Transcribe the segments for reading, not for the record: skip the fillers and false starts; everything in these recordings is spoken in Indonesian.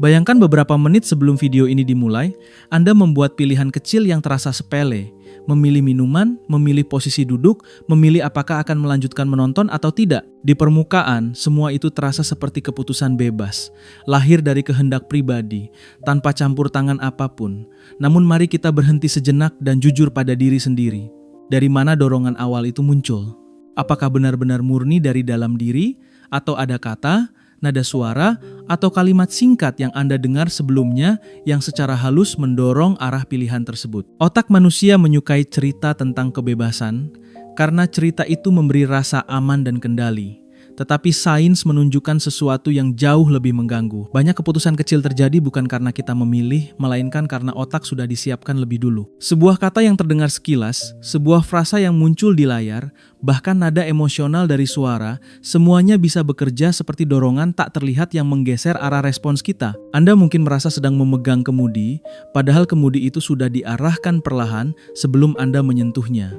Bayangkan beberapa menit sebelum video ini dimulai, Anda membuat pilihan kecil yang terasa sepele. Memilih minuman, memilih posisi duduk, memilih apakah akan melanjutkan menonton atau tidak. Di permukaan, semua itu terasa seperti keputusan bebas, lahir dari kehendak pribadi, tanpa campur tangan apapun. Namun mari kita berhenti sejenak dan jujur pada diri sendiri. Dari mana dorongan awal itu muncul? Apakah benar-benar murni dari dalam diri, atau ada kata, nada suara, atau kalimat singkat yang Anda dengar sebelumnya yang secara halus mendorong arah pilihan tersebut? Otak manusia menyukai cerita tentang kebebasan karena cerita itu memberi rasa aman dan kendali. Tetapi sains menunjukkan sesuatu yang jauh lebih mengganggu. Banyak keputusan kecil terjadi bukan karena kita memilih, melainkan karena otak sudah disiapkan lebih dulu. Sebuah kata yang terdengar sekilas, sebuah frasa yang muncul di layar, bahkan nada emosional dari suara, semuanya bisa bekerja seperti dorongan tak terlihat yang menggeser arah respons kita. Anda mungkin merasa sedang memegang kemudi, padahal kemudi itu sudah diarahkan perlahan sebelum Anda menyentuhnya.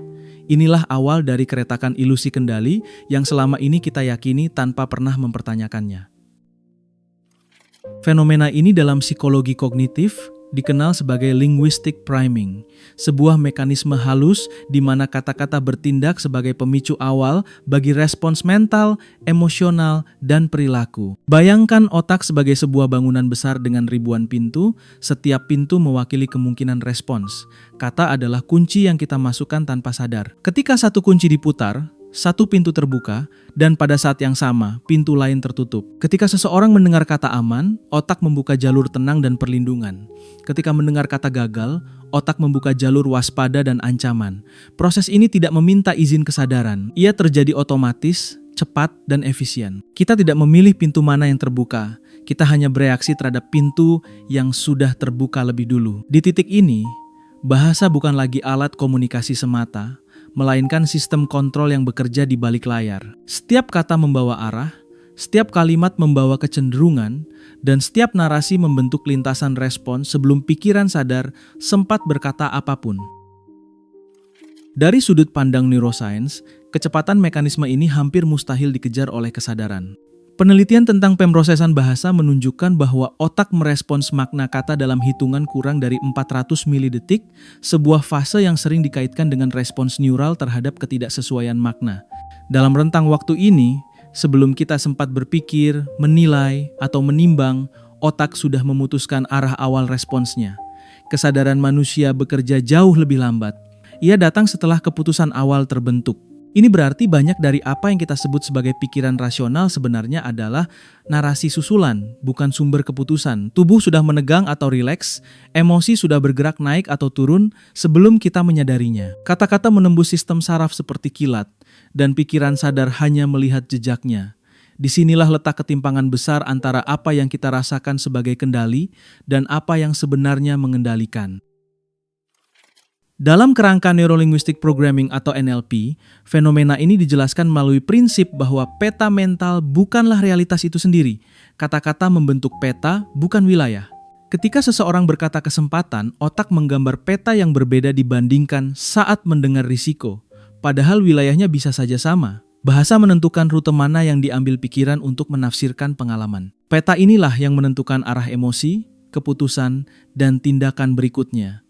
Inilah awal dari keretakan ilusi kendali yang selama ini kita yakini tanpa pernah mempertanyakannya. Fenomena ini dalam psikologi kognitif dikenal sebagai linguistic priming, sebuah mekanisme halus di mana kata-kata bertindak sebagai pemicu awal bagi respons mental, emosional, dan perilaku. Bayangkan otak sebagai sebuah bangunan besar dengan ribuan pintu, setiap pintu mewakili kemungkinan respons. Kata adalah kunci yang kita masukkan tanpa sadar. Ketika satu kunci diputar, satu pintu terbuka, dan pada saat yang sama, pintu lain tertutup. Ketika seseorang mendengar kata aman, otak membuka jalur tenang dan perlindungan. Ketika mendengar kata gagal, otak membuka jalur waspada dan ancaman. Proses ini tidak meminta izin kesadaran. Ia terjadi otomatis, cepat, dan efisien. Kita tidak memilih pintu mana yang terbuka. Kita hanya bereaksi terhadap pintu yang sudah terbuka lebih dulu. Di titik ini, bahasa bukan lagi alat komunikasi semata, melainkan sistem kontrol yang bekerja di balik layar. Setiap kata membawa arah, setiap kalimat membawa kecenderungan, dan setiap narasi membentuk lintasan respons sebelum pikiran sadar sempat berkata apapun. Dari sudut pandang neuroscience, kecepatan mekanisme ini hampir mustahil dikejar oleh kesadaran. Penelitian tentang pemrosesan bahasa menunjukkan bahwa otak merespons makna kata dalam hitungan kurang dari 400 milidetik, sebuah fase yang sering dikaitkan dengan respons neural terhadap ketidaksesuaian makna. Dalam rentang waktu ini, sebelum kita sempat berpikir, menilai, atau menimbang, otak sudah memutuskan arah awal responsnya. Kesadaran manusia bekerja jauh lebih lambat. Ia datang setelah keputusan awal terbentuk. Ini berarti banyak dari apa yang kita sebut sebagai pikiran rasional sebenarnya adalah narasi susulan, bukan sumber keputusan. Tubuh sudah menegang atau rileks, emosi sudah bergerak naik atau turun sebelum kita menyadarinya. Kata-kata menembus sistem saraf seperti kilat, dan pikiran sadar hanya melihat jejaknya. Disinilah letak ketimpangan besar antara apa yang kita rasakan sebagai kendali dan apa yang sebenarnya mengendalikan. Dalam kerangka Neurolinguistic Programming atau NLP, fenomena ini dijelaskan melalui prinsip bahwa peta mental bukanlah realitas itu sendiri. Kata-kata membentuk peta, bukan wilayah. Ketika seseorang berkata kesempatan, otak menggambar peta yang berbeda dibandingkan saat mendengar risiko. Padahal wilayahnya bisa saja sama. Bahasa menentukan rute mana yang diambil pikiran untuk menafsirkan pengalaman. Peta inilah yang menentukan arah emosi, keputusan, dan tindakan berikutnya.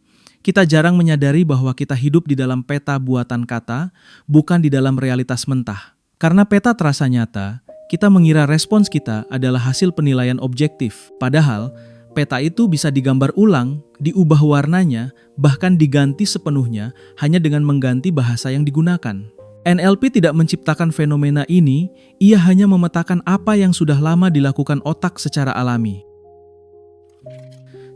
Kita jarang menyadari bahwa kita hidup di dalam peta buatan kata, bukan di dalam realitas mentah. Karena peta terasa nyata, kita mengira respons kita adalah hasil penilaian objektif. Padahal, peta itu bisa digambar ulang, diubah warnanya, bahkan diganti sepenuhnya hanya dengan mengganti bahasa yang digunakan. NLP tidak menciptakan fenomena ini, ia hanya memetakan apa yang sudah lama dilakukan otak secara alami.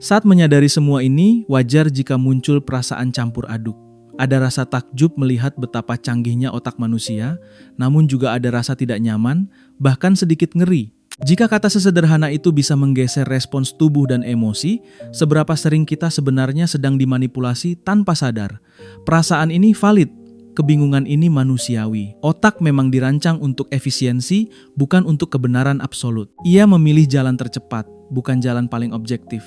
Saat menyadari semua ini, wajar jika muncul perasaan campur aduk. Ada rasa takjub melihat betapa canggihnya otak manusia, namun juga ada rasa tidak nyaman, bahkan sedikit ngeri. Jika kata sesederhana itu bisa menggeser respons tubuh dan emosi, seberapa sering kita sebenarnya sedang dimanipulasi tanpa sadar. Perasaan ini valid, kebingungan ini manusiawi. Otak memang dirancang untuk efisiensi, bukan untuk kebenaran absolut. Ia memilih jalan tercepat, bukan jalan paling objektif.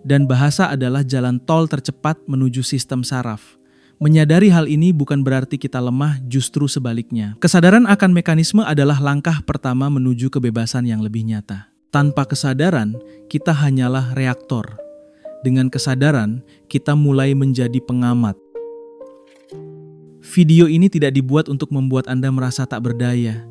Dan bahasa adalah jalan tol tercepat menuju sistem saraf. Menyadari hal ini bukan berarti kita lemah, justru sebaliknya. Kesadaran akan mekanisme adalah langkah pertama menuju kebebasan yang lebih nyata. Tanpa kesadaran, kita hanyalah reaktor. Dengan kesadaran, kita mulai menjadi pengamat. Video ini tidak dibuat untuk membuat Anda merasa tak berdaya.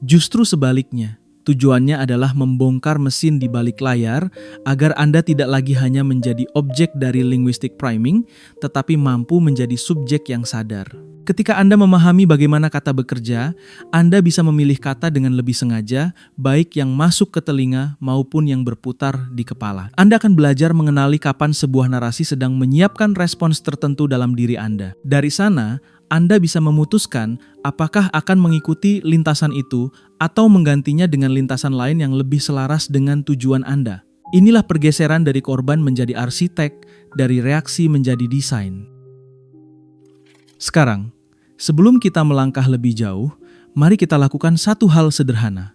Justru sebaliknya, tujuannya adalah membongkar mesin di balik layar agar Anda tidak lagi hanya menjadi objek dari linguistic priming, tetapi mampu menjadi subjek yang sadar. Ketika Anda memahami bagaimana kata bekerja, Anda bisa memilih kata dengan lebih sengaja, baik yang masuk ke telinga maupun yang berputar di kepala. Anda akan belajar mengenali kapan sebuah narasi sedang menyiapkan respons tertentu dalam diri Anda. Dari sana, Anda bisa memutuskan apakah akan mengikuti lintasan itu atau menggantinya dengan lintasan lain yang lebih selaras dengan tujuan Anda. Inilah pergeseran dari korban menjadi arsitek, dari reaksi menjadi desain. Sekarang, sebelum kita melangkah lebih jauh, mari kita lakukan satu hal sederhana.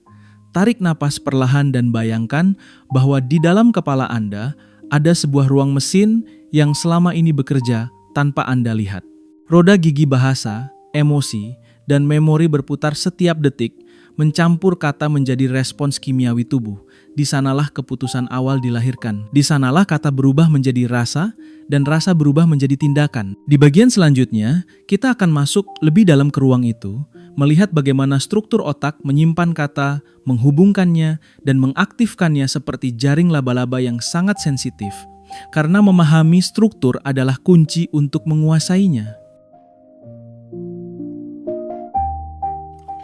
Tarik napas perlahan dan bayangkan bahwa di dalam kepala Anda ada sebuah ruang mesin yang selama ini bekerja tanpa Anda lihat. Roda gigi bahasa, emosi, dan memori berputar setiap detik, mencampur kata menjadi respons kimiawi tubuh. Di sanalah keputusan awal dilahirkan. Di sanalah kata berubah menjadi rasa, dan rasa berubah menjadi tindakan. Di bagian selanjutnya, kita akan masuk lebih dalam ke ruang itu, melihat bagaimana struktur otak menyimpan kata, menghubungkannya, dan mengaktifkannya seperti jaring laba-laba yang sangat sensitif. Karena memahami struktur adalah kunci untuk menguasainya.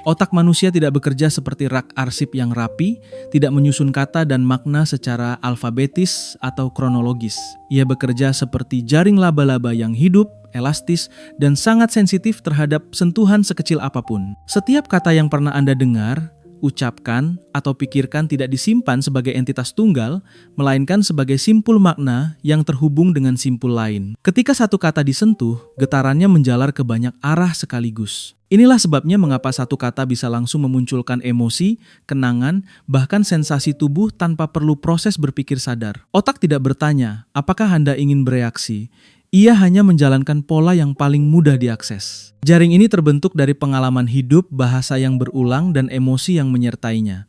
Otak manusia tidak bekerja seperti rak arsip yang rapi, tidak menyusun kata dan makna secara alfabetis atau kronologis. Ia bekerja seperti jaring laba-laba yang hidup, elastis, dan sangat sensitif terhadap sentuhan sekecil apapun. Setiap kata yang pernah Anda dengar, ucapkan, atau pikirkan tidak disimpan sebagai entitas tunggal, melainkan sebagai simpul makna yang terhubung dengan simpul lain. Ketika satu kata disentuh, getarannya menjalar ke banyak arah sekaligus. Inilah sebabnya mengapa satu kata bisa langsung memunculkan emosi, kenangan, bahkan sensasi tubuh tanpa perlu proses berpikir sadar. Otak tidak bertanya, apakah Anda ingin bereaksi? Ia hanya menjalankan pola yang paling mudah diakses. Jaring ini terbentuk dari pengalaman hidup, bahasa yang berulang, dan emosi yang menyertainya.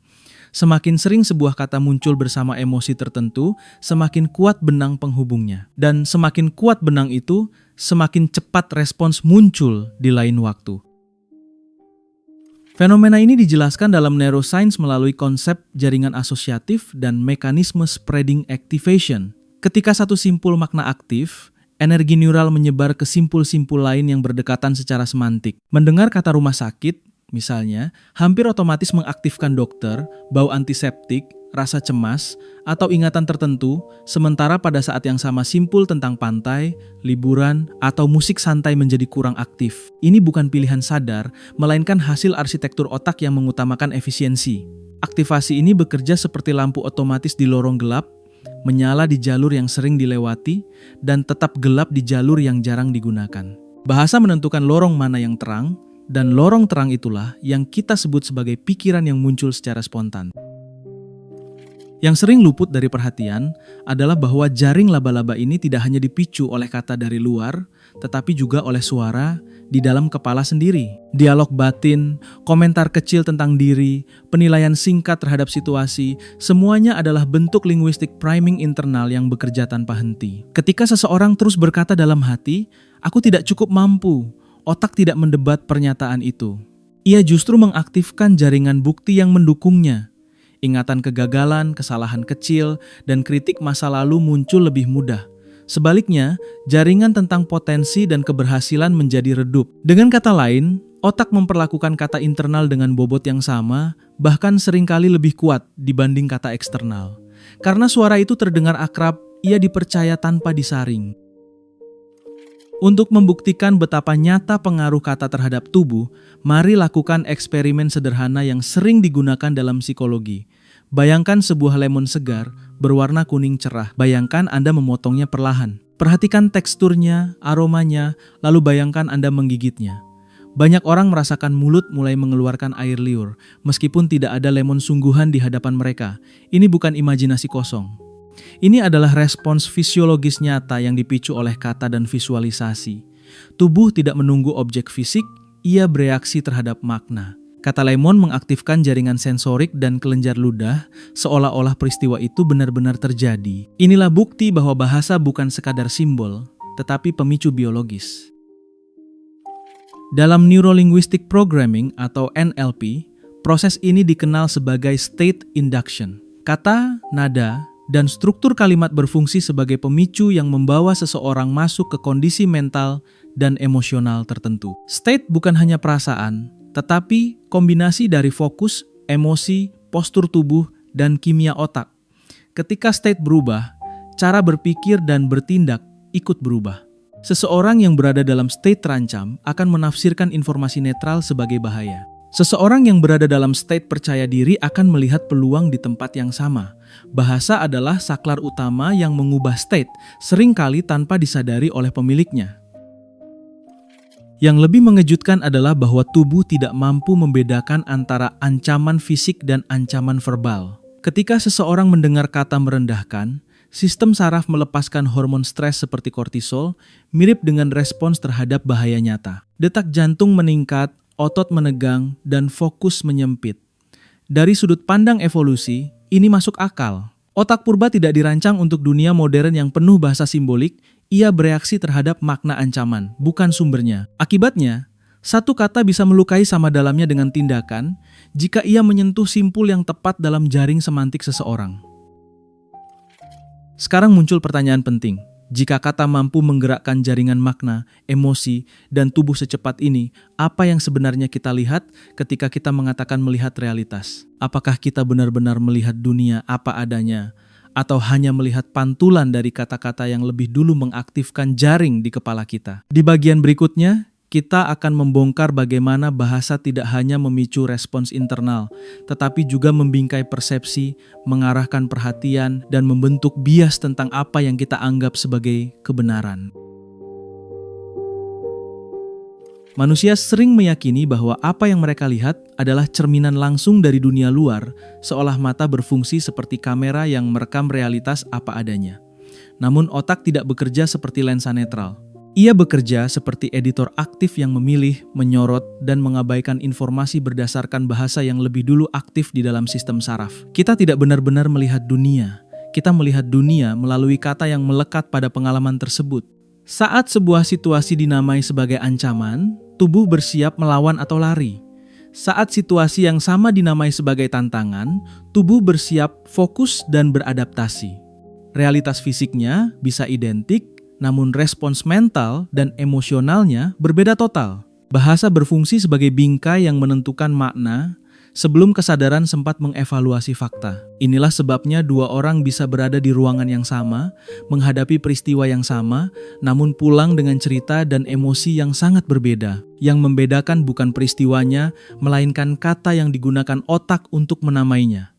Semakin sering sebuah kata muncul bersama emosi tertentu, semakin kuat benang penghubungnya. Dan semakin kuat benang itu, semakin cepat respons muncul di lain waktu. Fenomena ini dijelaskan dalam neuroscience melalui konsep jaringan asosiatif dan mekanisme spreading activation. Ketika satu simpul makna aktif, energi neural menyebar ke simpul-simpul lain yang berdekatan secara semantik. Mendengar kata rumah sakit, misalnya, hampir otomatis mengaktifkan dokter, bau antiseptik, rasa cemas, atau ingatan tertentu, sementara pada saat yang sama simpul tentang pantai, liburan, atau musik santai menjadi kurang aktif. Ini bukan pilihan sadar, melainkan hasil arsitektur otak yang mengutamakan efisiensi. Aktivasi ini bekerja seperti lampu otomatis di lorong gelap, menyala di jalur yang sering dilewati, dan tetap gelap di jalur yang jarang digunakan. Bahasa menentukan lorong mana yang terang, dan lorong terang itulah yang kita sebut sebagai pikiran yang muncul secara spontan. Yang sering luput dari perhatian adalah bahwa jaring laba-laba ini tidak hanya dipicu oleh kata dari luar, tetapi juga oleh suara di dalam kepala sendiri. Dialog batin, komentar kecil tentang diri, penilaian singkat terhadap situasi, semuanya adalah bentuk linguistic priming internal yang bekerja tanpa henti. Ketika seseorang terus berkata dalam hati, "Aku tidak cukup mampu," otak tidak mendebat pernyataan itu. Ia justru mengaktifkan jaringan bukti yang mendukungnya. Ingatan kegagalan, kesalahan kecil, dan kritik masa lalu muncul lebih mudah. Sebaliknya, jaringan tentang potensi dan keberhasilan menjadi redup. Dengan kata lain, otak memperlakukan kata internal dengan bobot yang sama, bahkan seringkali lebih kuat dibanding kata eksternal. Karena suara itu terdengar akrab, ia dipercaya tanpa disaring. Untuk membuktikan betapa nyata pengaruh kata terhadap tubuh, mari lakukan eksperimen sederhana yang sering digunakan dalam psikologi. Bayangkan sebuah lemon segar berwarna kuning cerah. Bayangkan Anda memotongnya perlahan. Perhatikan teksturnya, aromanya, lalu bayangkan Anda menggigitnya. Banyak orang merasakan mulut mulai mengeluarkan air liur, meskipun tidak ada lemon sungguhan di hadapan mereka. Ini bukan imajinasi kosong. Ini adalah respons fisiologis nyata yang dipicu oleh kata dan visualisasi. Tubuh tidak menunggu objek fisik, ia bereaksi terhadap makna. Kata lemon mengaktifkan jaringan sensorik dan kelenjar ludah, seolah-olah peristiwa itu benar-benar terjadi. Inilah bukti bahwa bahasa bukan sekadar simbol, tetapi pemicu biologis. Dalam Neuro-Linguistic Programming atau NLP, proses ini dikenal sebagai state induction. Kata, nada, dan struktur kalimat berfungsi sebagai pemicu yang membawa seseorang masuk ke kondisi mental dan emosional tertentu. State bukan hanya perasaan, tetapi kombinasi dari fokus, emosi, postur tubuh, dan kimia otak. Ketika state berubah, cara berpikir dan bertindak ikut berubah. Seseorang yang berada dalam state terancam akan menafsirkan informasi netral sebagai bahaya. Seseorang yang berada dalam state percaya diri akan melihat peluang di tempat yang sama. Bahasa adalah saklar utama yang mengubah state, seringkali tanpa disadari oleh pemiliknya. Yang lebih mengejutkan adalah bahwa tubuh tidak mampu membedakan antara ancaman fisik dan ancaman verbal. Ketika seseorang mendengar kata merendahkan, sistem saraf melepaskan hormon stres seperti kortisol, mirip dengan respons terhadap bahaya nyata. Detak jantung meningkat, otot menegang, dan fokus menyempit. Dari sudut pandang evolusi, ini masuk akal. Otak purba tidak dirancang untuk dunia modern yang penuh bahasa simbolik. Ia bereaksi terhadap makna ancaman, bukan sumbernya. Akibatnya, satu kata bisa melukai sama dalamnya dengan tindakan jika ia menyentuh simpul yang tepat dalam jaring semantik seseorang. Sekarang muncul pertanyaan penting. Jika kata mampu menggerakkan jaringan makna, emosi, dan tubuh secepat ini, apa yang sebenarnya kita lihat ketika kita mengatakan melihat realitas? Apakah kita benar-benar melihat dunia apa adanya? Atau hanya melihat pantulan dari kata-kata yang lebih dulu mengaktifkan jaring di kepala kita? Di bagian berikutnya, kita akan membongkar bagaimana bahasa tidak hanya memicu respons internal, tetapi juga membingkai persepsi, mengarahkan perhatian, dan membentuk bias tentang apa yang kita anggap sebagai kebenaran. Manusia sering meyakini bahwa apa yang mereka lihat adalah cerminan langsung dari dunia luar, seolah mata berfungsi seperti kamera yang merekam realitas apa adanya. Namun otak tidak bekerja seperti lensa netral. Ia bekerja seperti editor aktif yang memilih, menyorot, dan mengabaikan informasi berdasarkan bahasa yang lebih dulu aktif di dalam sistem saraf. Kita tidak benar-benar melihat dunia. Kita melihat dunia melalui kata yang melekat pada pengalaman tersebut. Saat sebuah situasi dinamai sebagai ancaman, tubuh bersiap melawan atau lari. Saat situasi yang sama dinamai sebagai tantangan, tubuh bersiap fokus dan beradaptasi. Realitas fisiknya bisa identik, namun respons mental dan emosionalnya berbeda total. Bahasa berfungsi sebagai bingkai yang menentukan makna sebelum kesadaran sempat mengevaluasi fakta. Inilah sebabnya dua orang bisa berada di ruangan yang sama, menghadapi peristiwa yang sama, namun pulang dengan cerita dan emosi yang sangat berbeda. Yang membedakan bukan peristiwanya, melainkan kata yang digunakan otak untuk menamainya.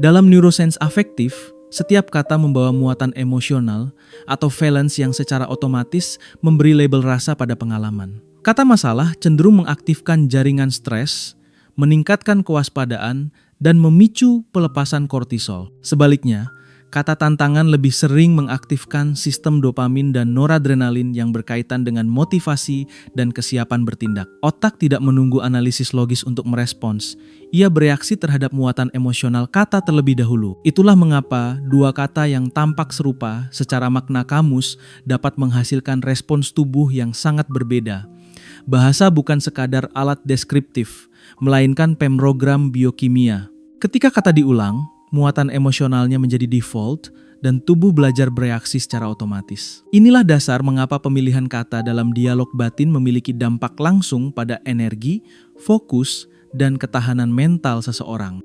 Dalam neuroscience afektif, setiap kata membawa muatan emosional atau valence yang secara otomatis memberi label rasa pada pengalaman. Kata masalah cenderung mengaktifkan jaringan stres, meningkatkan kewaspadaan, dan memicu pelepasan kortisol. Sebaliknya, kata tantangan lebih sering mengaktifkan sistem dopamin dan noradrenalin yang berkaitan dengan motivasi dan kesiapan bertindak. Otak tidak menunggu analisis logis untuk merespons. Ia bereaksi terhadap muatan emosional kata terlebih dahulu. Itulah mengapa dua kata yang tampak serupa secara makna kamus dapat menghasilkan respons tubuh yang sangat berbeda. Bahasa bukan sekadar alat deskriptif, melainkan pemrogram biokimia. Ketika kata diulang, muatan emosionalnya menjadi default dan tubuh belajar bereaksi secara otomatis. Inilah dasar mengapa pemilihan kata dalam dialog batin memiliki dampak langsung pada energi, fokus, dan ketahanan mental seseorang.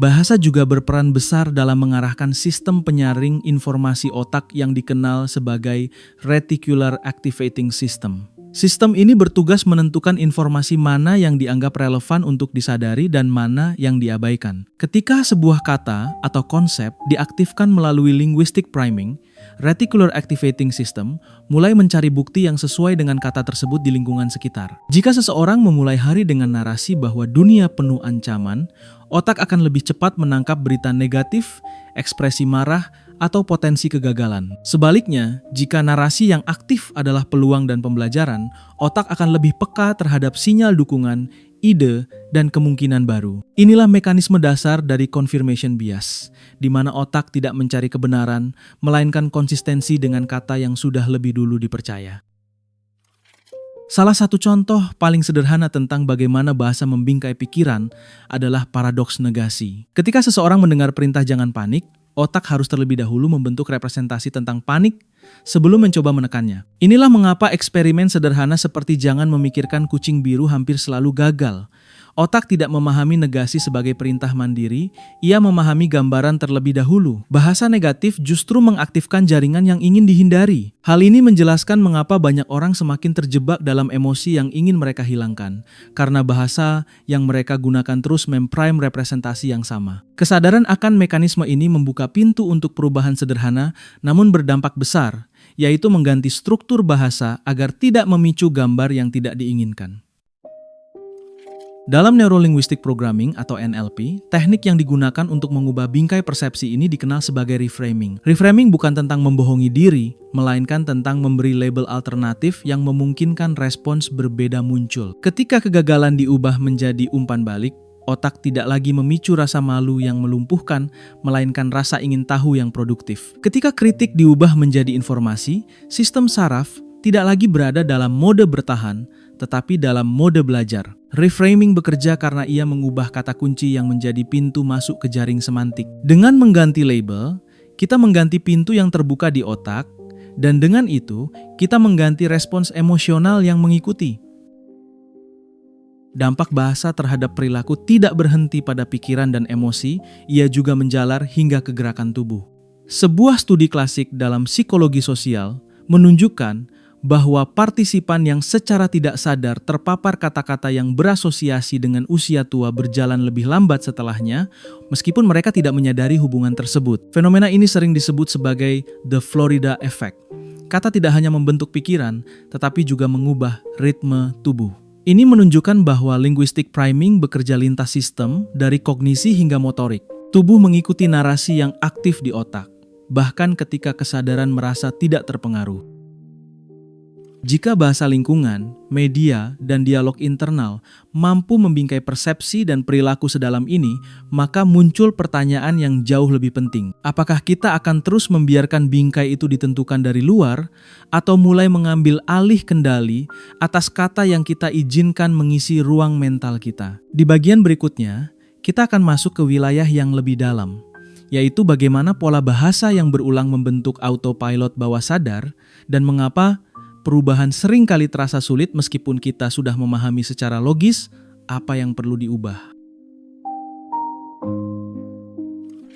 Bahasa juga berperan besar dalam mengarahkan sistem penyaring informasi otak yang dikenal sebagai Reticular Activating System. Sistem ini bertugas menentukan informasi mana yang dianggap relevan untuk disadari dan mana yang diabaikan. Ketika sebuah kata atau konsep diaktifkan melalui linguistic priming, Reticular Activating System mulai mencari bukti yang sesuai dengan kata tersebut di lingkungan sekitar. Jika seseorang memulai hari dengan narasi bahwa dunia penuh ancaman, otak akan lebih cepat menangkap berita negatif, ekspresi marah, atau potensi kegagalan. Sebaliknya, jika narasi yang aktif adalah peluang dan pembelajaran, otak akan lebih peka terhadap sinyal dukungan, ide, dan kemungkinan baru. Inilah mekanisme dasar dari confirmation bias, di mana otak tidak mencari kebenaran, melainkan konsistensi dengan kata yang sudah lebih dulu dipercaya. Salah satu contoh paling sederhana tentang bagaimana bahasa membingkai pikiran adalah paradoks negasi. Ketika seseorang mendengar perintah jangan panik, otak harus terlebih dahulu membentuk representasi tentang panik sebelum mencoba menekannya. Inilah mengapa eksperimen sederhana seperti jangan memikirkan kucing biru hampir selalu gagal. Otak tidak memahami negasi sebagai perintah mandiri, ia memahami gambaran terlebih dahulu. Bahasa negatif justru mengaktifkan jaringan yang ingin dihindari. Hal ini menjelaskan mengapa banyak orang semakin terjebak dalam emosi yang ingin mereka hilangkan, karena bahasa yang mereka gunakan terus memprime representasi yang sama. Kesadaran akan mekanisme ini membuka pintu untuk perubahan sederhana namun berdampak besar, yaitu mengganti struktur bahasa agar tidak memicu gambar yang tidak diinginkan. Dalam Neurolinguistic Programming atau NLP, teknik yang digunakan untuk mengubah bingkai persepsi ini dikenal sebagai reframing. Reframing bukan tentang membohongi diri, melainkan tentang memberi label alternatif yang memungkinkan respons berbeda muncul. Ketika kegagalan diubah menjadi umpan balik, otak tidak lagi memicu rasa malu yang melumpuhkan, melainkan rasa ingin tahu yang produktif. Ketika kritik diubah menjadi informasi, sistem saraf tidak lagi berada dalam mode bertahan, tetapi dalam mode belajar. Reframing bekerja karena ia mengubah kata kunci yang menjadi pintu masuk ke jaring semantik. Dengan mengganti label, kita mengganti pintu yang terbuka di otak, dan dengan itu, kita mengganti respons emosional yang mengikuti. Dampak bahasa terhadap perilaku tidak berhenti pada pikiran dan emosi, ia juga menjalar hingga ke gerakan tubuh. Sebuah studi klasik dalam psikologi sosial menunjukkan bahwa partisipan yang secara tidak sadar terpapar kata-kata yang berasosiasi dengan usia tua berjalan lebih lambat setelahnya, meskipun mereka tidak menyadari hubungan tersebut. Fenomena ini sering disebut sebagai the Florida Effect. Kata tidak hanya membentuk pikiran, tetapi juga mengubah ritme tubuh. Ini menunjukkan bahwa linguistic priming bekerja lintas sistem dari kognisi hingga motorik. Tubuh mengikuti narasi yang aktif di otak, bahkan ketika kesadaran merasa tidak terpengaruh. Jika bahasa lingkungan, media, dan dialog internal mampu membingkai persepsi dan perilaku sedalam ini, maka muncul pertanyaan yang jauh lebih penting. Apakah kita akan terus membiarkan bingkai itu ditentukan dari luar, atau mulai mengambil alih kendali atas kata yang kita izinkan mengisi ruang mental kita? Di bagian berikutnya, kita akan masuk ke wilayah yang lebih dalam, yaitu bagaimana pola bahasa yang berulang membentuk autopilot bawah sadar dan mengapa perubahan sering kali terasa sulit meskipun kita sudah memahami secara logis apa yang perlu diubah.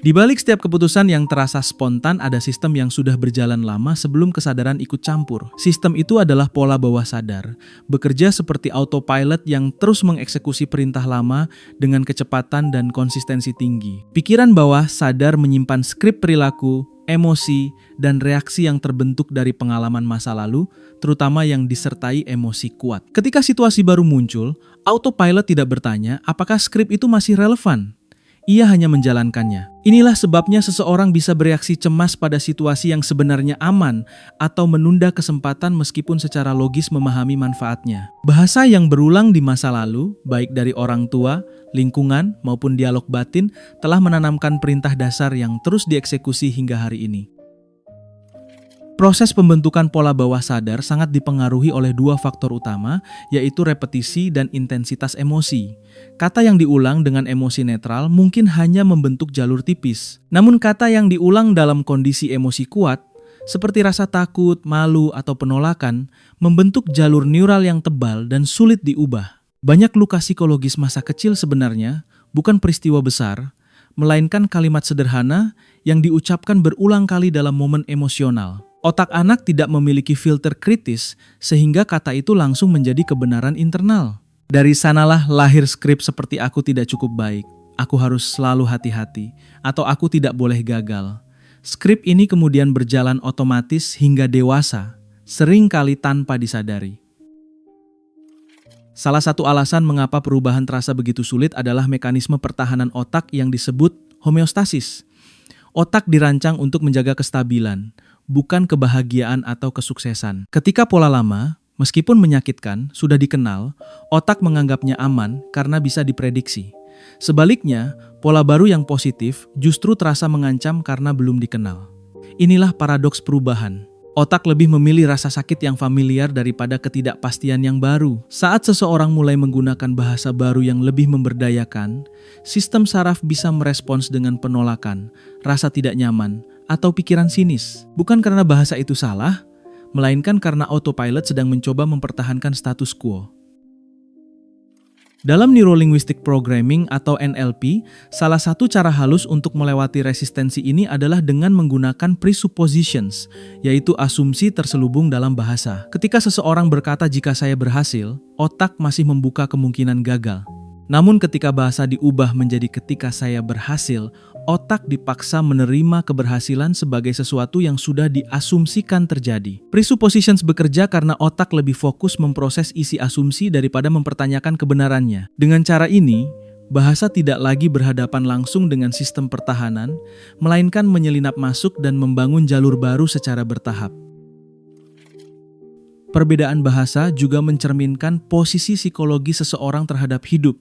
Di balik setiap keputusan yang terasa spontan ada sistem yang sudah berjalan lama sebelum kesadaran ikut campur. Sistem itu adalah pola bawah sadar, bekerja seperti autopilot yang terus mengeksekusi perintah lama dengan kecepatan dan konsistensi tinggi. Pikiran bawah sadar menyimpan skrip perilaku, emosi, dan reaksi yang terbentuk dari pengalaman masa lalu, terutama yang disertai emosi kuat. Ketika situasi baru muncul, autopilot tidak bertanya apakah skrip itu masih relevan. Ia hanya menjalankannya. Inilah sebabnya seseorang bisa bereaksi cemas pada situasi yang sebenarnya aman atau menunda kesempatan meskipun secara logis memahami manfaatnya. Bahasa yang berulang di masa lalu, baik dari orang tua, lingkungan, maupun dialog batin, telah menanamkan perintah dasar yang terus dieksekusi hingga hari ini. Proses pembentukan pola bawah sadar sangat dipengaruhi oleh dua faktor utama, yaitu repetisi dan intensitas emosi. Kata yang diulang dengan emosi netral mungkin hanya membentuk jalur tipis. Namun kata yang diulang dalam kondisi emosi kuat, seperti rasa takut, malu, atau penolakan, membentuk jalur neural yang tebal dan sulit diubah. Banyak luka psikologis masa kecil sebenarnya bukan peristiwa besar, melainkan kalimat sederhana yang diucapkan berulang kali dalam momen emosional. Otak anak tidak memiliki filter kritis sehingga kata itu langsung menjadi kebenaran internal. Dari sanalah lahir skrip seperti aku tidak cukup baik, aku harus selalu hati-hati, atau aku tidak boleh gagal. Skrip ini kemudian berjalan otomatis hingga dewasa, seringkali tanpa disadari. Salah satu alasan mengapa perubahan terasa begitu sulit adalah mekanisme pertahanan otak yang disebut homeostasis. Otak dirancang untuk menjaga kestabilan, bukan kebahagiaan atau kesuksesan. Ketika pola lama, meskipun menyakitkan, sudah dikenal, otak menganggapnya aman karena bisa diprediksi. Sebaliknya, pola baru yang positif justru terasa mengancam karena belum dikenal. Inilah paradoks perubahan. Otak lebih memilih rasa sakit yang familiar daripada ketidakpastian yang baru. Saat seseorang mulai menggunakan bahasa baru yang lebih memberdayakan, sistem saraf bisa merespons dengan penolakan, rasa tidak nyaman, atau pikiran sinis. Bukan karena bahasa itu salah, melainkan karena autopilot sedang mencoba mempertahankan status quo. Dalam Neuro-Linguistic Programming atau NLP, salah satu cara halus untuk melewati resistensi ini adalah dengan menggunakan presuppositions, yaitu asumsi terselubung dalam bahasa. Ketika seseorang berkata jika saya berhasil, otak masih membuka kemungkinan gagal. Namun ketika bahasa diubah menjadi ketika saya berhasil, otak dipaksa menerima keberhasilan sebagai sesuatu yang sudah diasumsikan terjadi. Presuppositions bekerja karena otak lebih fokus memproses isi asumsi daripada mempertanyakan kebenarannya. Dengan cara ini, bahasa tidak lagi berhadapan langsung dengan sistem pertahanan, melainkan menyelinap masuk dan membangun jalur baru secara bertahap. Perbedaan bahasa juga mencerminkan posisi psikologi seseorang terhadap hidup.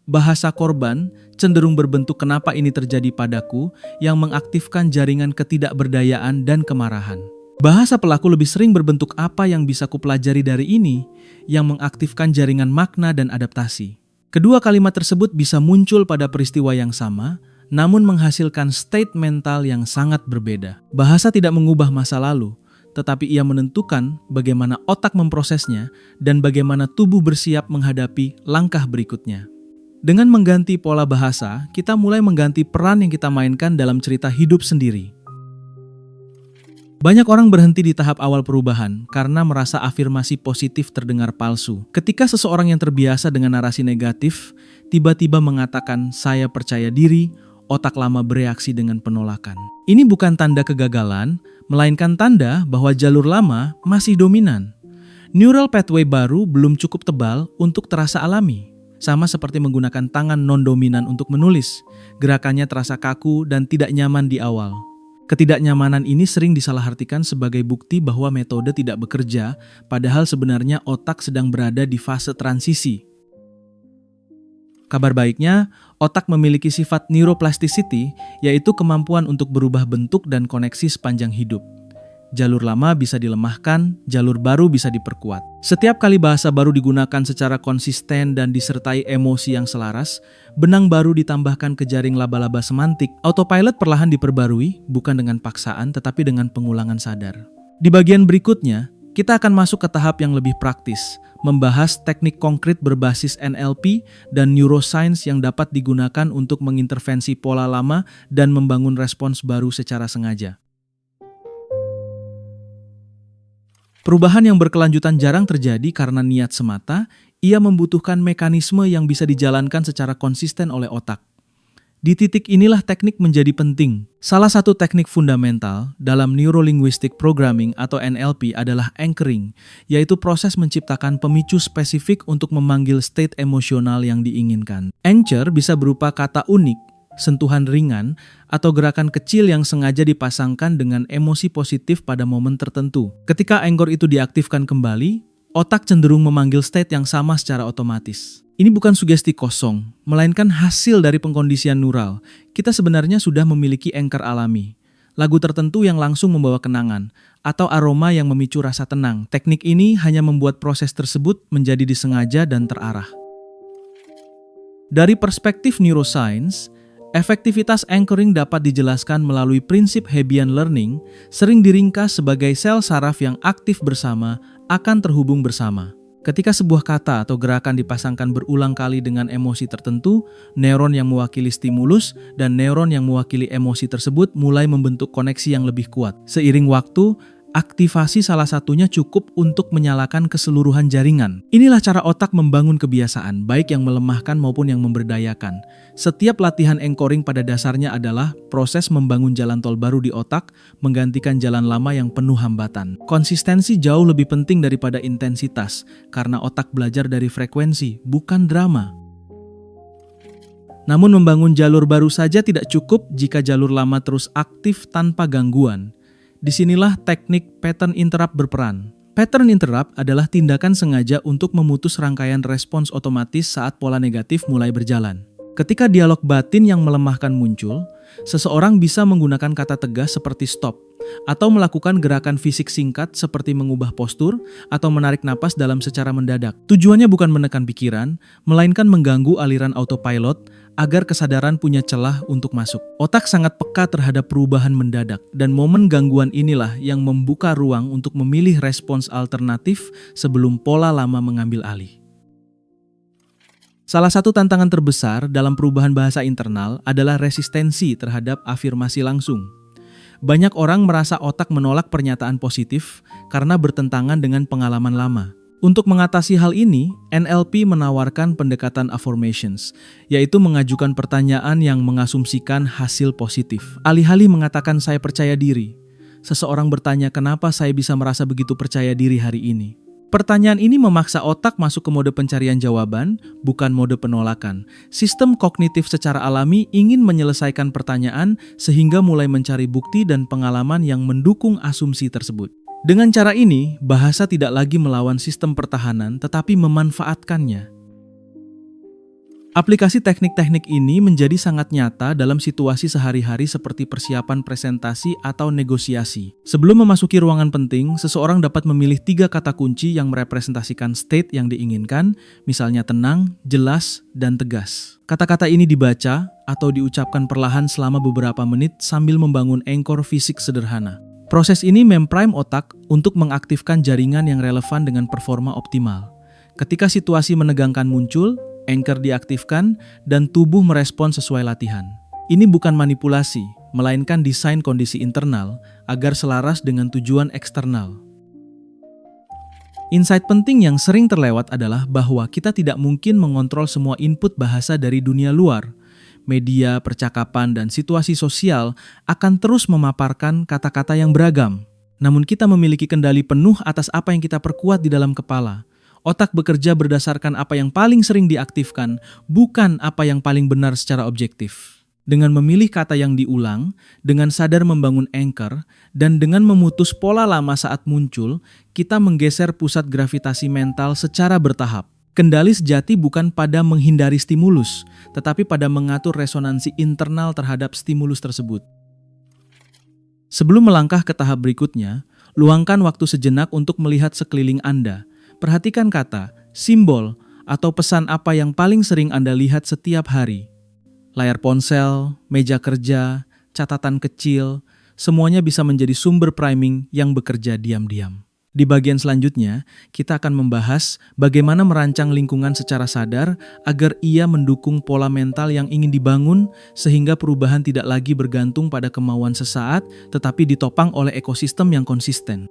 Bahasa korban cenderung berbentuk kenapa ini terjadi padaku yang mengaktifkan jaringan ketidakberdayaan dan kemarahan. Bahasa pelaku lebih sering berbentuk apa yang bisa kupelajari dari ini yang mengaktifkan jaringan makna dan adaptasi. Kedua kalimat tersebut bisa muncul pada peristiwa yang sama, namun menghasilkan state mental yang sangat berbeda. Bahasa tidak mengubah masa lalu, tetapi ia menentukan bagaimana otak memprosesnya dan bagaimana tubuh bersiap menghadapi langkah berikutnya. Dengan mengganti pola bahasa, kita mulai mengganti peran yang kita mainkan dalam cerita hidup sendiri. Banyak orang berhenti di tahap awal perubahan karena merasa afirmasi positif terdengar palsu. Ketika seseorang yang terbiasa dengan narasi negatif, tiba-tiba mengatakan "saya percaya diri", otak lama bereaksi dengan penolakan. Ini bukan tanda kegagalan, melainkan tanda bahwa jalur lama masih dominan. Neural pathway baru belum cukup tebal untuk terasa alami. Sama seperti menggunakan tangan non-dominan untuk menulis, gerakannya terasa kaku dan tidak nyaman di awal. Ketidaknyamanan ini sering disalahartikan sebagai bukti bahwa metode tidak bekerja, padahal sebenarnya otak sedang berada di fase transisi. Kabar baiknya, otak memiliki sifat neuroplasticity, yaitu kemampuan untuk berubah bentuk dan koneksi sepanjang hidup. Jalur lama bisa dilemahkan, jalur baru bisa diperkuat. Setiap kali bahasa baru digunakan secara konsisten dan disertai emosi yang selaras, benang baru ditambahkan ke jaring laba-laba semantik. Autopilot perlahan diperbarui, bukan dengan paksaan tetapi dengan pengulangan sadar. Di bagian berikutnya, kita akan masuk ke tahap yang lebih praktis, membahas teknik konkret berbasis NLP dan neuroscience yang dapat digunakan untuk mengintervensi pola lama dan membangun respons baru secara sengaja. Perubahan yang berkelanjutan jarang terjadi karena niat semata, ia membutuhkan mekanisme yang bisa dijalankan secara konsisten oleh otak. Di titik inilah teknik menjadi penting. Salah satu teknik fundamental dalam Neuro-Linguistic Programming atau NLP adalah anchoring, yaitu proses menciptakan pemicu spesifik untuk memanggil state emosional yang diinginkan. Anchor bisa berupa kata unik, sentuhan ringan, atau gerakan kecil yang sengaja dipasangkan dengan emosi positif pada momen tertentu. Ketika anchor itu diaktifkan kembali, otak cenderung memanggil state yang sama secara otomatis. Ini bukan sugesti kosong, melainkan hasil dari pengkondisian neural. Kita sebenarnya sudah memiliki anchor alami. Lagu tertentu yang langsung membawa kenangan, atau aroma yang memicu rasa tenang. Teknik ini hanya membuat proses tersebut menjadi disengaja dan terarah. Dari perspektif neuroscience, efektivitas anchoring dapat dijelaskan melalui prinsip Hebbian learning, sering diringkas sebagai sel saraf yang aktif bersama akan terhubung bersama. Ketika sebuah kata atau gerakan dipasangkan berulang kali dengan emosi tertentu, neuron yang mewakili stimulus dan neuron yang mewakili emosi tersebut mulai membentuk koneksi yang lebih kuat. Seiring waktu, aktivasi salah satunya cukup untuk menyalakan keseluruhan jaringan. Inilah cara otak membangun kebiasaan, baik yang melemahkan maupun yang memberdayakan. Setiap latihan anchoring pada dasarnya adalah proses membangun jalan tol baru di otak, menggantikan jalan lama yang penuh hambatan. Konsistensi jauh lebih penting daripada intensitas, karena otak belajar dari frekuensi, bukan drama. Namun membangun jalur baru saja tidak cukup jika jalur lama terus aktif tanpa gangguan. Disinilah teknik pattern interrupt berperan. Pattern interrupt adalah tindakan sengaja untuk memutus rangkaian respons otomatis saat pola negatif mulai berjalan. Ketika dialog batin yang melemahkan muncul, seseorang bisa menggunakan kata tegas seperti stop, atau melakukan gerakan fisik singkat seperti mengubah postur atau menarik napas dalam secara mendadak. Tujuannya bukan menekan pikiran, melainkan mengganggu aliran autopilot agar kesadaran punya celah untuk masuk. Otak sangat peka terhadap perubahan mendadak, dan momen gangguan inilah yang membuka ruang untuk memilih respons alternatif sebelum pola lama mengambil alih. Salah satu tantangan terbesar dalam perubahan bahasa internal adalah resistensi terhadap afirmasi langsung. Banyak orang merasa otak menolak pernyataan positif karena bertentangan dengan pengalaman lama. Untuk mengatasi hal ini, NLP menawarkan pendekatan affirmations, yaitu mengajukan pertanyaan yang mengasumsikan hasil positif. Alih-alih mengatakan saya percaya diri, seseorang bertanya kenapa saya bisa merasa begitu percaya diri hari ini. Pertanyaan ini memaksa otak masuk ke mode pencarian jawaban, bukan mode penolakan. Sistem kognitif secara alami ingin menyelesaikan pertanyaan sehingga mulai mencari bukti dan pengalaman yang mendukung asumsi tersebut. Dengan cara ini, bahasa tidak lagi melawan sistem pertahanan tetapi memanfaatkannya. Aplikasi teknik-teknik ini menjadi sangat nyata dalam situasi sehari-hari seperti persiapan presentasi atau negosiasi. Sebelum memasuki ruangan penting, seseorang dapat memilih 3 kata kunci yang merepresentasikan state yang diinginkan, misalnya tenang, jelas, dan tegas. Kata-kata ini dibaca atau diucapkan perlahan selama beberapa menit sambil membangun anchor fisik sederhana. Proses ini memprime otak untuk mengaktifkan jaringan yang relevan dengan performa optimal. Ketika situasi menegangkan muncul, anchor diaktifkan dan tubuh merespons sesuai latihan. Ini bukan manipulasi, melainkan desain kondisi internal agar selaras dengan tujuan eksternal. Insight penting yang sering terlewat adalah bahwa kita tidak mungkin mengontrol semua input bahasa dari dunia luar. Media, percakapan, dan situasi sosial akan terus memaparkan kata-kata yang beragam. Namun kita memiliki kendali penuh atas apa yang kita perkuat di dalam kepala. Otak bekerja berdasarkan apa yang paling sering diaktifkan, bukan apa yang paling benar secara objektif. Dengan memilih kata yang diulang, dengan sadar membangun anchor, dan dengan memutus pola lama saat muncul, kita menggeser pusat gravitasi mental secara bertahap. Kendali sejati bukan pada menghindari stimulus, tetapi pada mengatur resonansi internal terhadap stimulus tersebut. Sebelum melangkah ke tahap berikutnya, luangkan waktu sejenak untuk melihat sekeliling Anda. Perhatikan kata, simbol, atau pesan apa yang paling sering Anda lihat setiap hari. Layar ponsel, meja kerja, catatan kecil, semuanya bisa menjadi sumber priming yang bekerja diam-diam. Di bagian selanjutnya, kita akan membahas bagaimana merancang lingkungan secara sadar agar ia mendukung pola mental yang ingin dibangun sehingga perubahan tidak lagi bergantung pada kemauan sesaat tetapi ditopang oleh ekosistem yang konsisten.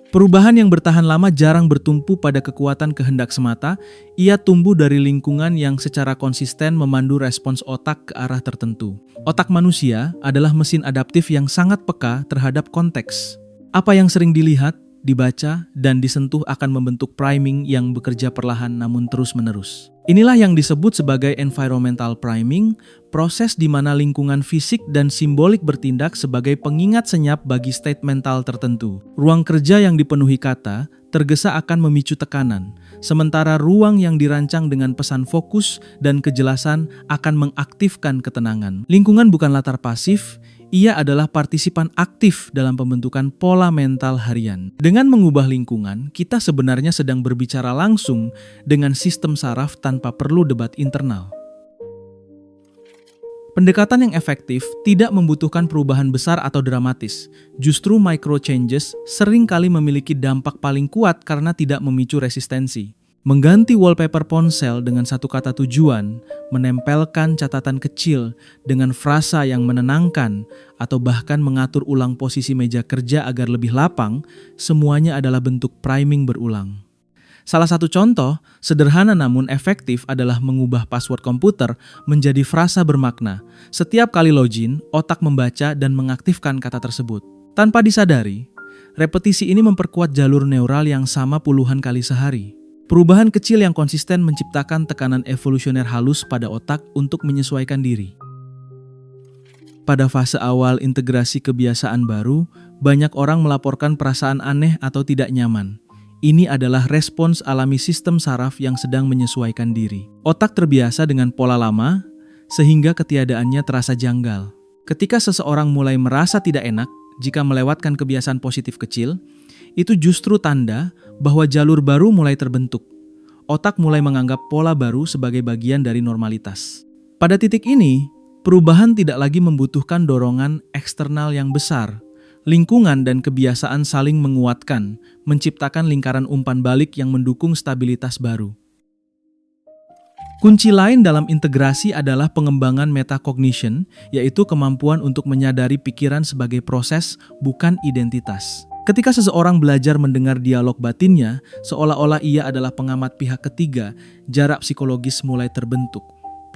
Perubahan yang bertahan lama jarang bertumpu pada kekuatan kehendak semata, ia tumbuh dari lingkungan yang secara konsisten memandu respons otak ke arah tertentu. Otak manusia adalah mesin adaptif yang sangat peka terhadap konteks. Apa yang sering dilihat, dibaca, dan disentuh akan membentuk priming yang bekerja perlahan namun terus-menerus. Inilah yang disebut sebagai environmental priming, proses di mana lingkungan fisik dan simbolik bertindak sebagai pengingat senyap bagi state mental tertentu. Ruang kerja yang dipenuhi kata tergesa akan memicu tekanan, sementara ruang yang dirancang dengan pesan fokus dan kejelasan akan mengaktifkan ketenangan. Lingkungan bukan latar pasif, ia adalah partisipan aktif dalam pembentukan pola mental harian. Dengan mengubah lingkungan, kita sebenarnya sedang berbicara langsung dengan sistem saraf tanpa perlu debat internal. Pendekatan yang efektif tidak membutuhkan perubahan besar atau dramatis. Justru micro changes seringkali memiliki dampak paling kuat karena tidak memicu resistensi. Mengganti wallpaper ponsel dengan satu kata tujuan, menempelkan catatan kecil dengan frasa yang menenangkan, atau bahkan mengatur ulang posisi meja kerja agar lebih lapang, semuanya adalah bentuk priming berulang. Salah satu contoh, sederhana namun efektif adalah mengubah password komputer menjadi frasa bermakna. Setiap kali login, otak membaca dan mengaktifkan kata tersebut. Tanpa disadari, repetisi ini memperkuat jalur neural yang sama puluhan kali sehari. Perubahan kecil yang konsisten menciptakan tekanan evolusioner halus pada otak untuk menyesuaikan diri. Pada fase awal integrasi kebiasaan baru, banyak orang melaporkan perasaan aneh atau tidak nyaman. Ini adalah respons alami sistem saraf yang sedang menyesuaikan diri. Otak terbiasa dengan pola lama, sehingga ketiadaannya terasa janggal. Ketika seseorang mulai merasa tidak enak jika melewatkan kebiasaan positif kecil, itu justru tanda bahwa jalur baru mulai terbentuk. Otak mulai menganggap pola baru sebagai bagian dari normalitas. Pada titik ini, perubahan tidak lagi membutuhkan dorongan eksternal yang besar. Lingkungan dan kebiasaan saling menguatkan, menciptakan lingkaran umpan balik yang mendukung stabilitas baru. Kunci lain dalam integrasi adalah pengembangan metacognition, yaitu kemampuan untuk menyadari pikiran sebagai proses, bukan identitas. Ketika seseorang belajar mendengar dialog batinnya, seolah-olah ia adalah pengamat pihak ketiga, jarak psikologis mulai terbentuk.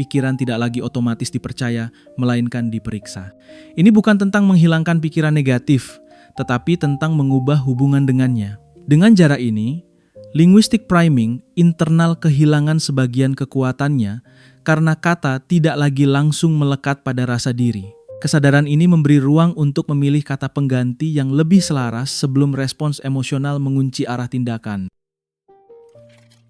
Pikiran tidak lagi otomatis dipercaya, melainkan diperiksa. Ini bukan tentang menghilangkan pikiran negatif, tetapi tentang mengubah hubungan dengannya. Dengan jarak ini, linguistic priming internal kehilangan sebagian kekuatannya karena kata tidak lagi langsung melekat pada rasa diri. Kesadaran ini memberi ruang untuk memilih kata pengganti yang lebih selaras sebelum respons emosional mengunci arah tindakan.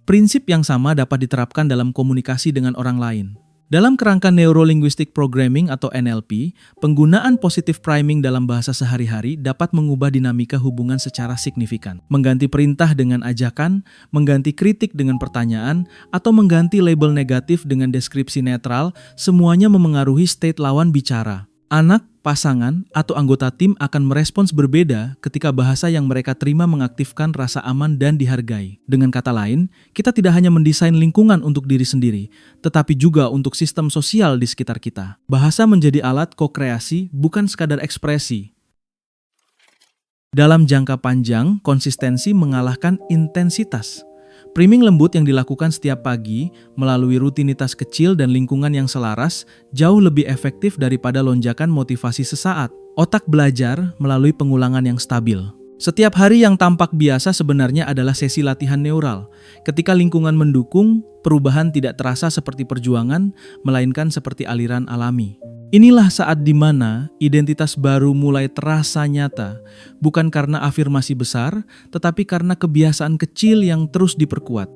Prinsip yang sama dapat diterapkan dalam komunikasi dengan orang lain. Dalam kerangka Neuro-Linguistic Programming atau NLP, penggunaan positive priming dalam bahasa sehari-hari dapat mengubah dinamika hubungan secara signifikan. Mengganti perintah dengan ajakan, mengganti kritik dengan pertanyaan, atau mengganti label negatif dengan deskripsi netral, semuanya memengaruhi state lawan bicara. Anak, pasangan, atau anggota tim akan merespons berbeda ketika bahasa yang mereka terima mengaktifkan rasa aman dan dihargai. Dengan kata lain, kita tidak hanya mendesain lingkungan untuk diri sendiri, tetapi juga untuk sistem sosial di sekitar kita. Bahasa menjadi alat ko-kreasi, bukan sekadar ekspresi. Dalam jangka panjang, konsistensi mengalahkan intensitas. Priming lembut yang dilakukan setiap pagi melalui rutinitas kecil dan lingkungan yang selaras jauh lebih efektif daripada lonjakan motivasi sesaat. Otak belajar melalui pengulangan yang stabil. Setiap hari yang tampak biasa sebenarnya adalah sesi latihan neural. Ketika lingkungan mendukung, perubahan tidak terasa seperti perjuangan, melainkan seperti aliran alami. Inilah saat di mana identitas baru mulai terasa nyata, bukan karena afirmasi besar, tetapi karena kebiasaan kecil yang terus diperkuat.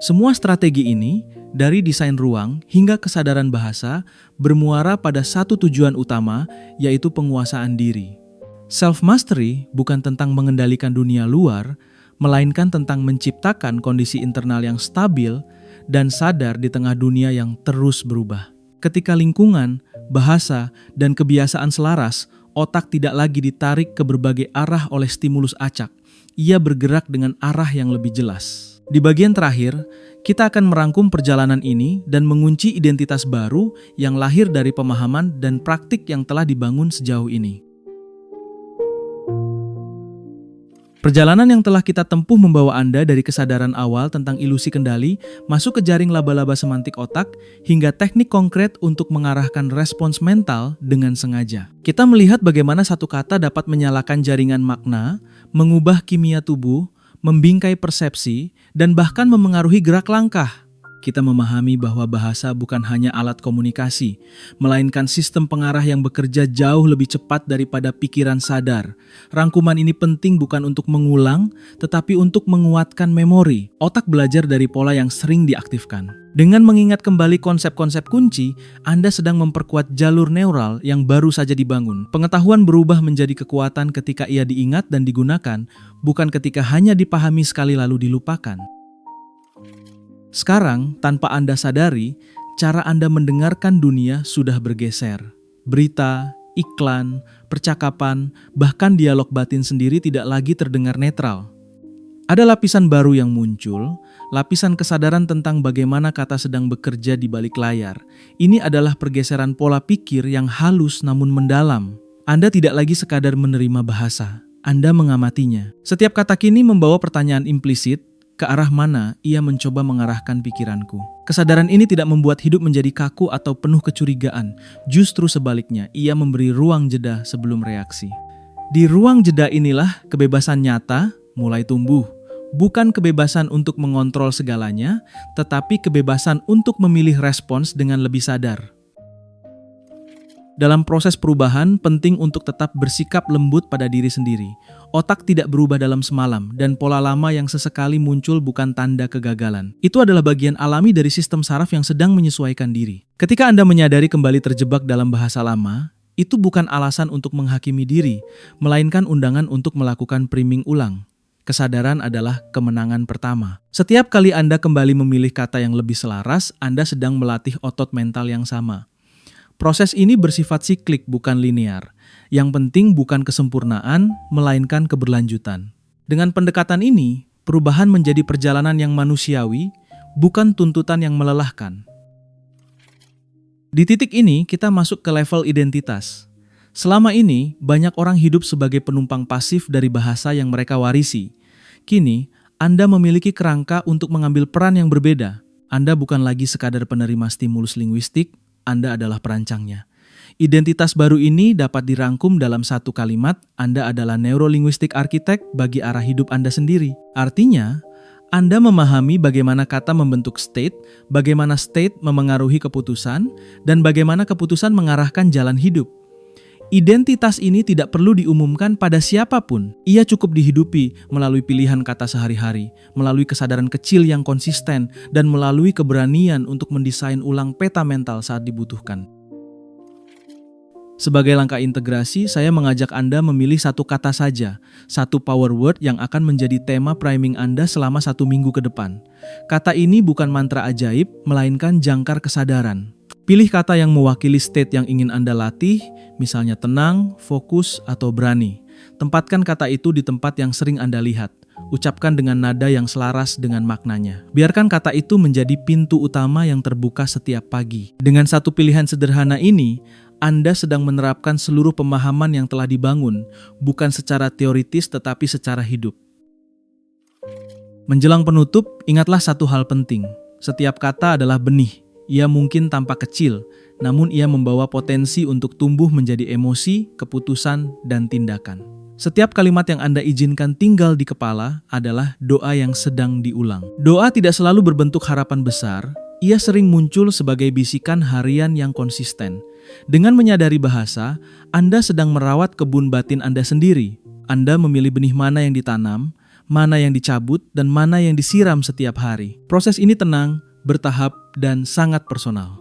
Semua strategi ini, dari desain ruang hingga kesadaran bahasa, bermuara pada satu tujuan utama, yaitu penguasaan diri. Self-mastery bukan tentang mengendalikan dunia luar, melainkan tentang menciptakan kondisi internal yang stabil dan sadar di tengah dunia yang terus berubah. Ketika lingkungan, bahasa, dan kebiasaan selaras, otak tidak lagi ditarik ke berbagai arah oleh stimulus acak. Ia bergerak dengan arah yang lebih jelas. Di bagian terakhir, kita akan merangkum perjalanan ini dan mengunci identitas baru yang lahir dari pemahaman dan praktik yang telah dibangun sejauh ini. Perjalanan yang telah kita tempuh membawa Anda dari kesadaran awal tentang ilusi kendali, masuk ke jaring laba-laba semantik otak, hingga teknik konkret untuk mengarahkan respons mental dengan sengaja. Kita melihat bagaimana satu kata dapat menyalakan jaringan makna, mengubah kimia tubuh, membingkai persepsi, dan bahkan memengaruhi gerak langkah. Kita memahami bahwa bahasa bukan hanya alat komunikasi, melainkan sistem pengarah yang bekerja jauh lebih cepat daripada pikiran sadar. Rangkuman ini penting bukan untuk mengulang, tetapi untuk menguatkan memori. Otak belajar dari pola yang sering diaktifkan. Dengan mengingat kembali konsep-konsep kunci, Anda sedang memperkuat jalur neural yang baru saja dibangun. Pengetahuan berubah menjadi kekuatan ketika ia diingat dan digunakan, bukan ketika hanya dipahami sekali lalu dilupakan. Sekarang, tanpa Anda sadari, cara Anda mendengarkan dunia sudah bergeser. Berita, iklan, percakapan, bahkan dialog batin sendiri tidak lagi terdengar netral. Ada lapisan baru yang muncul, lapisan kesadaran tentang bagaimana kata sedang bekerja di balik layar. Ini adalah pergeseran pola pikir yang halus namun mendalam. Anda tidak lagi sekadar menerima bahasa, Anda mengamatinya. Setiap kata kini membawa pertanyaan implisit, ke arah mana ia mencoba mengarahkan pikiranku. Kesadaran ini tidak membuat hidup menjadi kaku atau penuh kecurigaan. Justru sebaliknya, ia memberi ruang jeda sebelum reaksi. Di ruang jeda inilah kebebasan nyata mulai tumbuh. Bukan kebebasan untuk mengontrol segalanya, tetapi kebebasan untuk memilih respons dengan lebih sadar. Dalam proses perubahan, penting untuk tetap bersikap lembut pada diri sendiri. Otak tidak berubah dalam semalam, dan pola lama yang sesekali muncul bukan tanda kegagalan. Itu adalah bagian alami dari sistem saraf yang sedang menyesuaikan diri. Ketika Anda menyadari kembali terjebak dalam bahasa lama, itu bukan alasan untuk menghakimi diri, melainkan undangan untuk melakukan priming ulang. Kesadaran adalah kemenangan pertama. Setiap kali Anda kembali memilih kata yang lebih selaras, Anda sedang melatih otot mental yang sama. Proses ini bersifat siklik, bukan linear. Yang penting bukan kesempurnaan, melainkan keberlanjutan. Dengan pendekatan ini, perubahan menjadi perjalanan yang manusiawi, bukan tuntutan yang melelahkan. Di titik ini, kita masuk ke level identitas. Selama ini, banyak orang hidup sebagai penumpang pasif dari bahasa yang mereka warisi. Kini, Anda memiliki kerangka untuk mengambil peran yang berbeda. Anda bukan lagi sekadar penerima stimulus linguistik, Anda adalah perancangnya. Identitas baru ini dapat dirangkum dalam satu kalimat, Anda adalah neurolinguistik arsitek bagi arah hidup Anda sendiri. Artinya, Anda memahami bagaimana kata membentuk state, bagaimana state memengaruhi keputusan, dan bagaimana keputusan mengarahkan jalan hidup. Identitas ini tidak perlu diumumkan pada siapapun. Ia cukup dihidupi melalui pilihan kata sehari-hari, melalui kesadaran kecil yang konsisten, dan melalui keberanian untuk mendesain ulang peta mental saat dibutuhkan. Sebagai langkah integrasi, saya mengajak Anda memilih satu kata saja, satu power word yang akan menjadi tema priming Anda selama 1 minggu ke depan. Kata ini bukan mantra ajaib, melainkan jangkar kesadaran. Pilih kata yang mewakili state yang ingin Anda latih, misalnya tenang, fokus, atau berani. Tempatkan kata itu di tempat yang sering Anda lihat. Ucapkan dengan nada yang selaras dengan maknanya. Biarkan kata itu menjadi pintu utama yang terbuka setiap pagi. Dengan satu pilihan sederhana ini, Anda sedang menerapkan seluruh pemahaman yang telah dibangun, bukan secara teoritis tetapi secara hidup. Menjelang penutup, ingatlah satu hal penting. Setiap kata adalah benih. Ia mungkin tampak kecil, namun ia membawa potensi untuk tumbuh menjadi emosi, keputusan, dan tindakan. Setiap kalimat yang Anda izinkan tinggal di kepala adalah doa yang sedang diulang. Doa tidak selalu berbentuk harapan besar, ia sering muncul sebagai bisikan harian yang konsisten. Dengan menyadari bahasa, Anda sedang merawat kebun batin Anda sendiri. Anda memilih benih mana yang ditanam, mana yang dicabut, dan mana yang disiram setiap hari. Proses ini tenang, bertahap, dan sangat personal.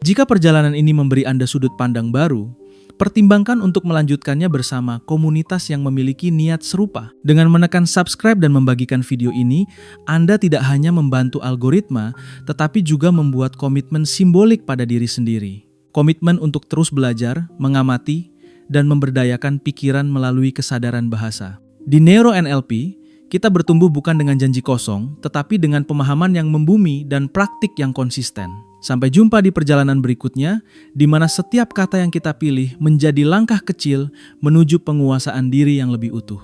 Jika perjalanan ini memberi Anda sudut pandang baru, pertimbangkan untuk melanjutkannya bersama komunitas yang memiliki niat serupa. Dengan menekan subscribe dan membagikan video ini, Anda tidak hanya membantu algoritma, tetapi juga membuat komitmen simbolik pada diri sendiri. Komitmen untuk terus belajar, mengamati, dan memberdayakan pikiran melalui kesadaran bahasa. Di Neuro NLP, kita bertumbuh bukan dengan janji kosong, tetapi dengan pemahaman yang membumi dan praktik yang konsisten. Sampai jumpa di perjalanan berikutnya, di mana setiap kata yang kita pilih menjadi langkah kecil menuju penguasaan diri yang lebih utuh.